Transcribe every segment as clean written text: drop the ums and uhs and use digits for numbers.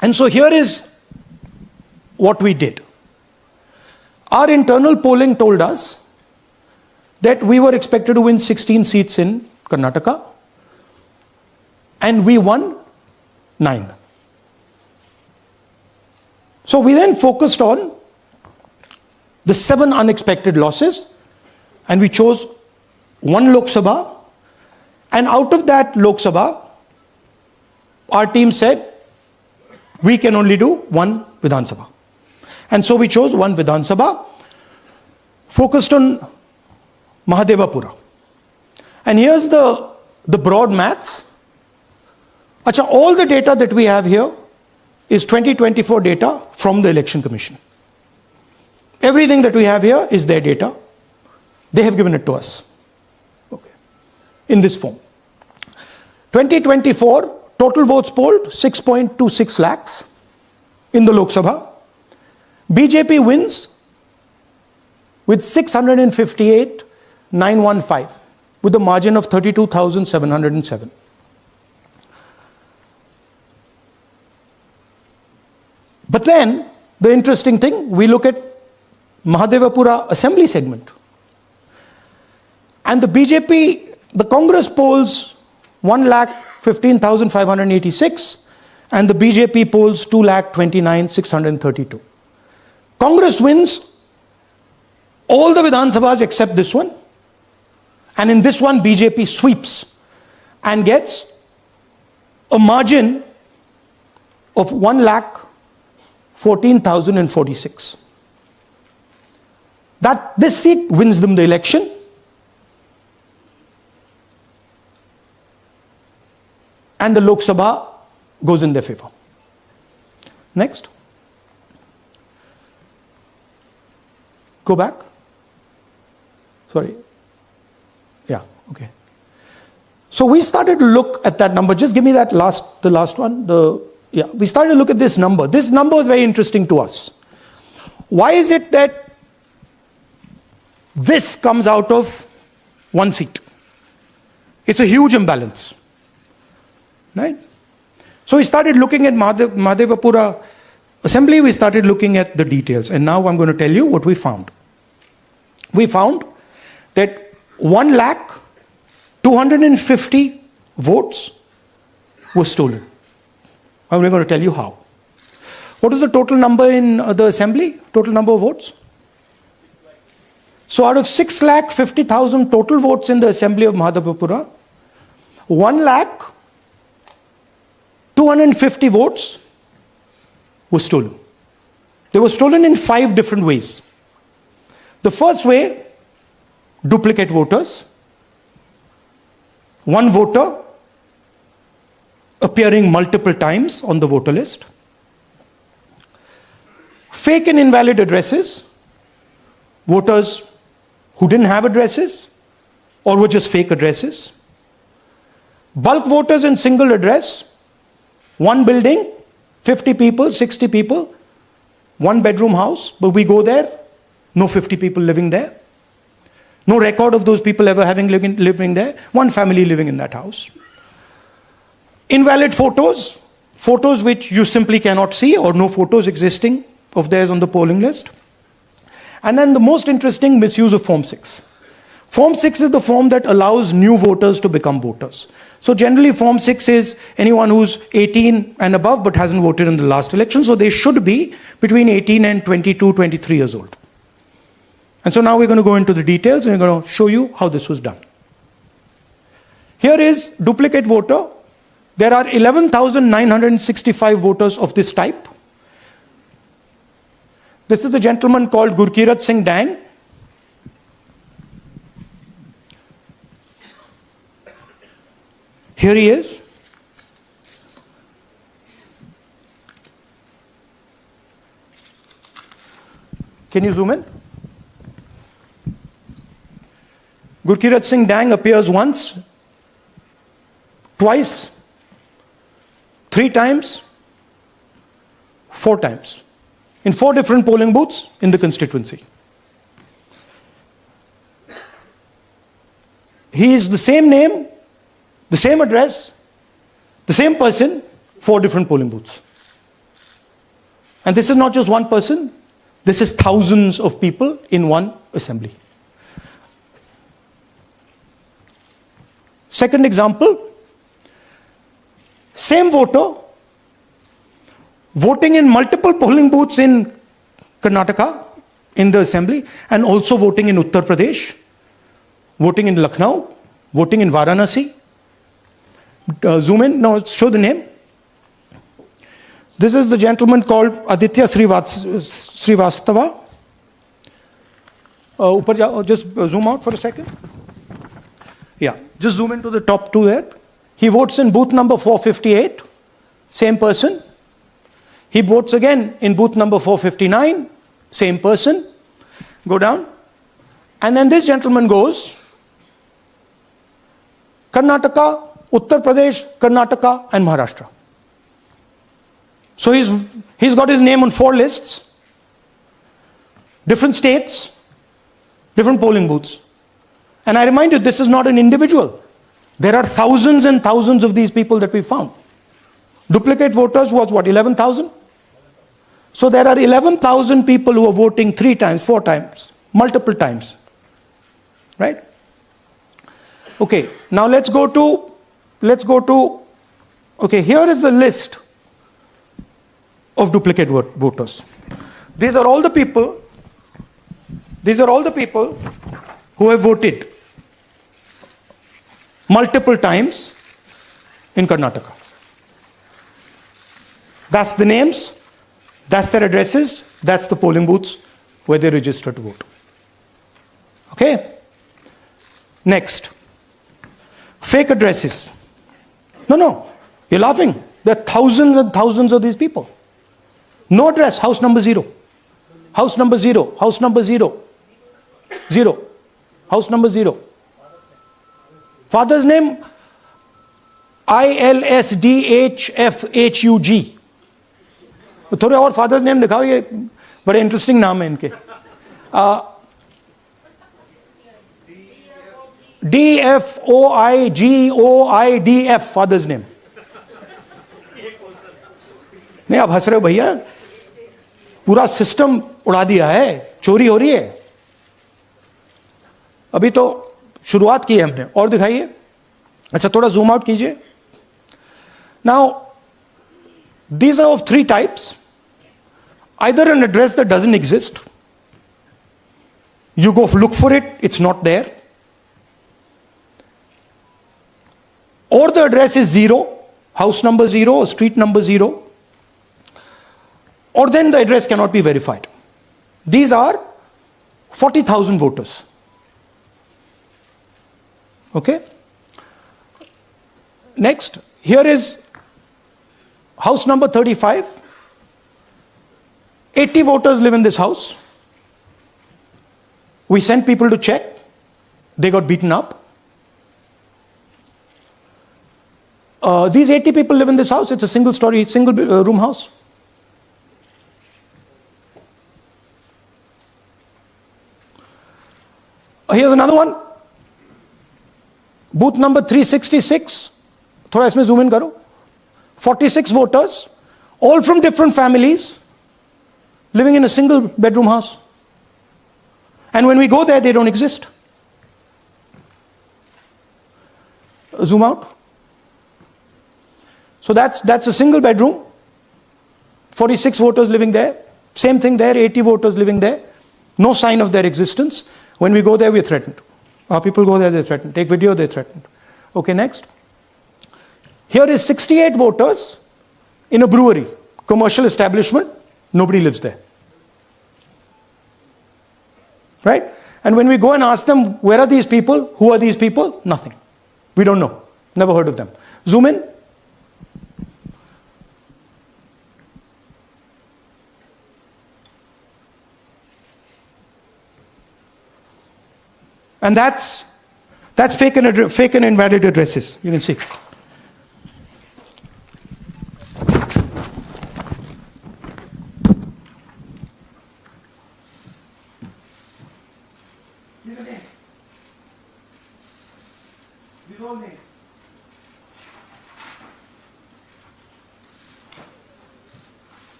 And so here is what we did. Our internal polling told us that we were expected to win 16 seats in Karnataka, and we won 9. So we then focused on the 7 unexpected losses, and we chose 1 Lok Sabha, and out of that Lok Sabha, our team said we can only do 1 Vidhan Sabha. And so we chose 1 Vidhan Sabha, focused on Mahadevapura. And here's the broad maths. Achha, all the data that we have here is 2024 data from the Election Commission. Everything that we have here is their data. They have given it to us. Okay. In this form. 2024, total votes polled 6.26 lakhs in the Lok Sabha. BJP wins with 658,915 with a margin of 32,707. But then, the interesting thing, we look at Mahadevapura assembly segment. And the BJP, the Congress polls 1,15,586 and the BJP polls 2,29,632. Congress wins all the Vidhan Sabhas except this one. And in this one, BJP sweeps and gets a margin of 1,14,046. This seat wins them the election. And the Lok Sabha goes in their favor. Next. Go back. Sorry. Yeah, okay. So we started to look at that number. Just give me that the last one. We started to look at this number. This number is very interesting to us. Why is it that this comes out of 1 seat? It's a huge imbalance. Right? So we started looking at Mahadevapura assembly, we started looking at the details. And now I'm going to tell you what we found. We found that 1,250,000 votes were stolen. I'm going to tell you how. What is the total number in the assembly? Total number of votes? So out of 6,50,000 total votes in the assembly of Mahadevapura, 1,250,000 votes were stolen. They were stolen in 5 different ways. The first way, duplicate voters. One voter appearing multiple times on the voter list. Fake and invalid addresses. Voters who didn't have addresses or were just fake addresses. Bulk voters in single address. One building, 50 people, 60 people, 1 bedroom house, but we go there, no 50 people living there. No record of those people ever having living there. 1 family living in that house. Invalid photos, photos which you simply cannot see or no photos existing of theirs on the polling list. And then the most interesting, misuse of Form 6. Form 6 is the form that allows new voters to become voters. So generally Form 6 is anyone who's 18 and above but hasn't voted in the last election. So they should be between 18 and 22, 23 years old. And so now we're going to go into the details and we're going to show you how this was done. Here is duplicate voter. There are 11,965 voters of this type. This is a gentleman called Gurkirat Singh Dang. Here he is. Can you zoom in? Gurkirat Singh Dang appears once, twice, 3 times, 4 times. In 4 different polling booths in the constituency. He is the same name, the same address, the same person, 4 different polling booths. And this is not just one person, this is thousands of people in one assembly. Second example, same voter voting in multiple polling booths in Karnataka in the assembly, and also voting in Uttar Pradesh, voting in Lucknow, voting in Varanasi. Zoom in, no, show the name. This is the gentleman called Aditya Srivastava. Just zoom out for a second. Yeah, just zoom into the top two there. He votes in booth number 458, same person. He votes again in booth number 459, same person. Go down. And then this gentleman goes, Karnataka, Uttar Pradesh, Karnataka, and Maharashtra. So he's got his name on 4 lists, different states, different polling booths. And I remind you, this is not an individual. There are thousands and thousands of these people that we found. Duplicate voters was what, 11,000? So there are 11,000 people who are voting 3 times, 4 times, multiple times. Right? Okay, now let's go to, okay, here is the list of duplicate voters. These are all the people who have voted multiple times in Karnataka. That's the names, that's their addresses, that's the polling booths where they register to vote. Okay? Next. Fake addresses. No, you're laughing. There are thousands and thousands of these people. No address, house number 0. House number 0. House number 0. 0. House number 0. Father's name, ILSDHFHUG. थोड़े और father's name दिखाओ, ये बड़े interesting नाम है इनके. DFOIGOIDF father's name. नहीं, आप हंस रहे हो भैया, पूरा सिस्टम उड़ा दिया है, चोरी हो रही है. अभी तो शुरुआत की है हमने, और दिखाइए. अच्छा, थोड़ा जूम आउट कीजिए. Now these are of 3 types. Either an address that doesn't exist, you go look for it, it's not there, or the address is 0, house number 0 or street number 0, or then the address cannot be verified. These are 40,000 voters. Okay? Next, here is house number 35. 80 voters live in this house. We sent people to check. They got beaten up. These 80 people live in this house. It's a single story, single room house. Here's another one. Booth number 366. थोड़ा इसमें zoom in करो. 46 voters, all from different families, living in a single bedroom house. And when we go there, they don't exist. Zoom out. So that's a single bedroom, 46 voters living there. Same thing there, 80 voters living there. No sign of their existence. When we go there, we're threatened. Our people go there, they're threatened. Take video, they're threatened. Okay, next. Here is 68 voters in a brewery, commercial establishment. Nobody lives there. Right? And when we go and ask them, where are these people? Who are these people? Nothing. We don't know. Never heard of them. Zoom in. And that's fake and invalid addresses. You can see.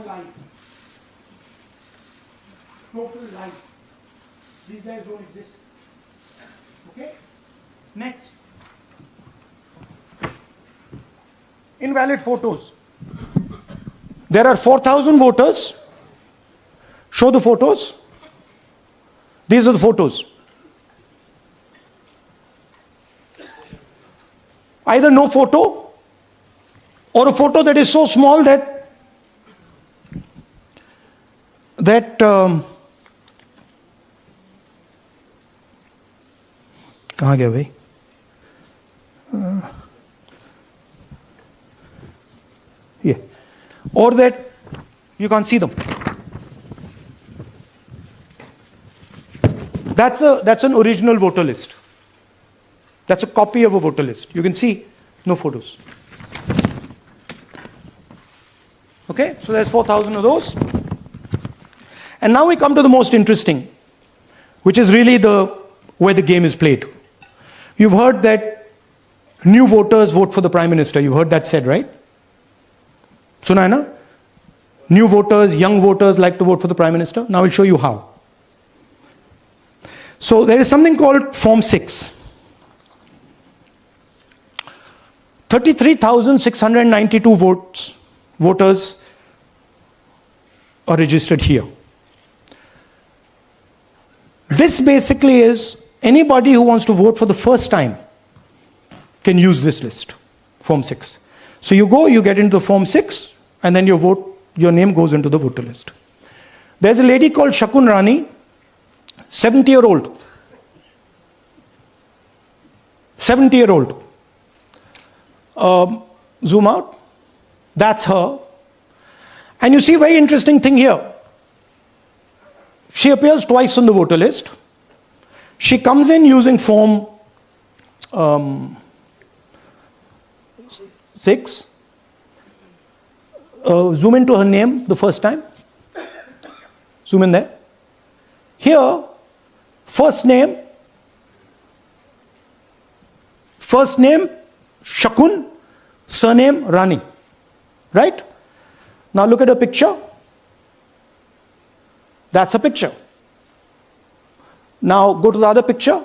lies. Total lies. These guys don't exist. Okay? Next. Invalid photos. There are 4,000 voters. Show the photos. These are the photos. Either no photo or a photo that is so small that कहाँ गया भाई? Yeah. Or that you can't see them. That's an original voter list. That's a copy of a voter list. You can see no photos. Okay, so there's 4,000 of those. And now we come to the most interesting, which is really where the game is played. You've heard that new voters vote for the Prime Minister. You've heard that said, right? Suna hai na? New voters, young voters like to vote for the Prime Minister. Now I'll show you how. So there is something called Form 6. 33,692 voters are registered here. This basically is anybody who wants to vote for the first time can use this list, Form 6. So you go, you get into the Form 6, and then your name goes into the voter list. There's a lady called Shakun Rani, 70-year-old. 70-year-old. Zoom out. That's her. And you see a very interesting thing here. She appears twice on the voter list. She comes in using Form 6. Zoom into her name the first time. Zoom in there. Here, first name Shakun, surname Rani. Right? Now look at her picture. That's a picture. Now go to the other picture.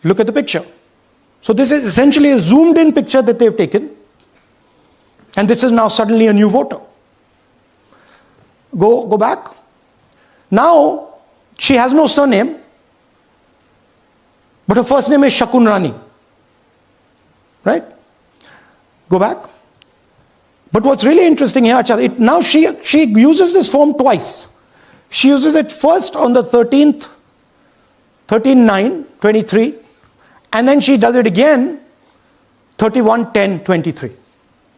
Look at the picture. So this is essentially a zoomed in picture that they've taken. And this is now suddenly a new voter. Go back. Now she has no surname, but her first name is Shakun Rani. Right? Go back. But what's really interesting here, now she uses this form twice. She uses it first on the 13th, 13/9/23, and then she does it again 31/10/23.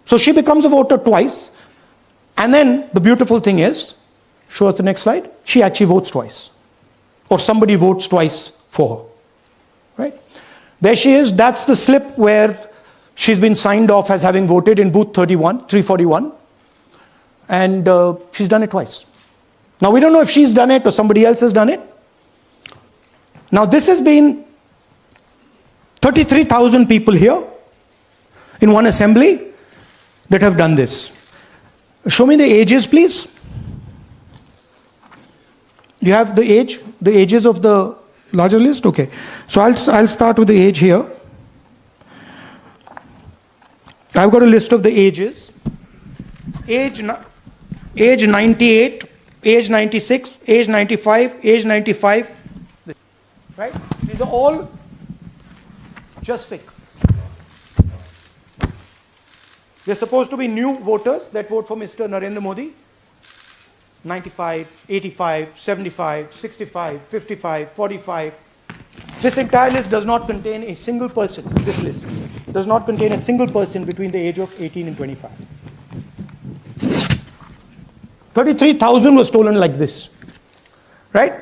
So she becomes a voter twice, and then the beautiful thing is, show us the next slide, she actually votes twice. Or somebody votes twice for her. Right? There she is, that's the slip where she's been signed off as having voted in booth 341, and she's done it twice. Now we don't know if she's done it or somebody else has done it. Now this has been 33,000 people here in one assembly that have done this. Show me the ages, please. Do you have the ages of the larger list? Okay. So I'll start with the age here. I've got a list of the ages. Age 98, age 96, age 95, age 95. Right? These are all just fake. They're supposed to be new voters that vote for Mr. Narendra Modi. 95, 85, 75, 65, 55, 45. This entire list does not contain a single person. This list does not contain a single person between the age of 18 and 25. 33,000 was stolen like this. Right?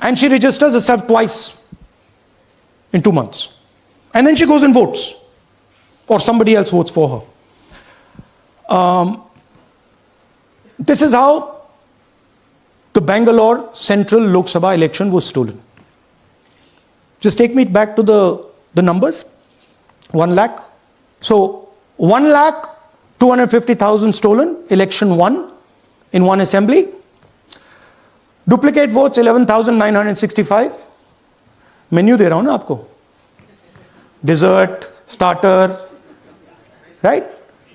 And she registers herself twice in 2 months. And then she goes and votes. Or somebody else votes for her. This is how the Bangalore Central Lok Sabha election was stolen. Just take me back to the numbers. 1 lakh. So 1 lakh 250,000 stolen, election won in one assembly. Duplicate votes 11,965. Menu दे रहा हूं ना आपको. Dessert, starter, right?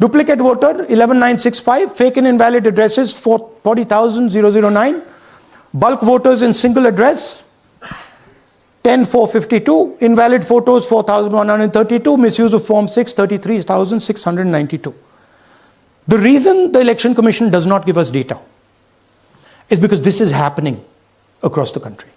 Duplicate voter 11,965. Fake and invalid addresses 40,009. Bulk voters in single address 10,452. Invalid photos 4,132. Misuse of Form 6 33,692. The reason the Election Commission does not give us data is because this is happening across the country.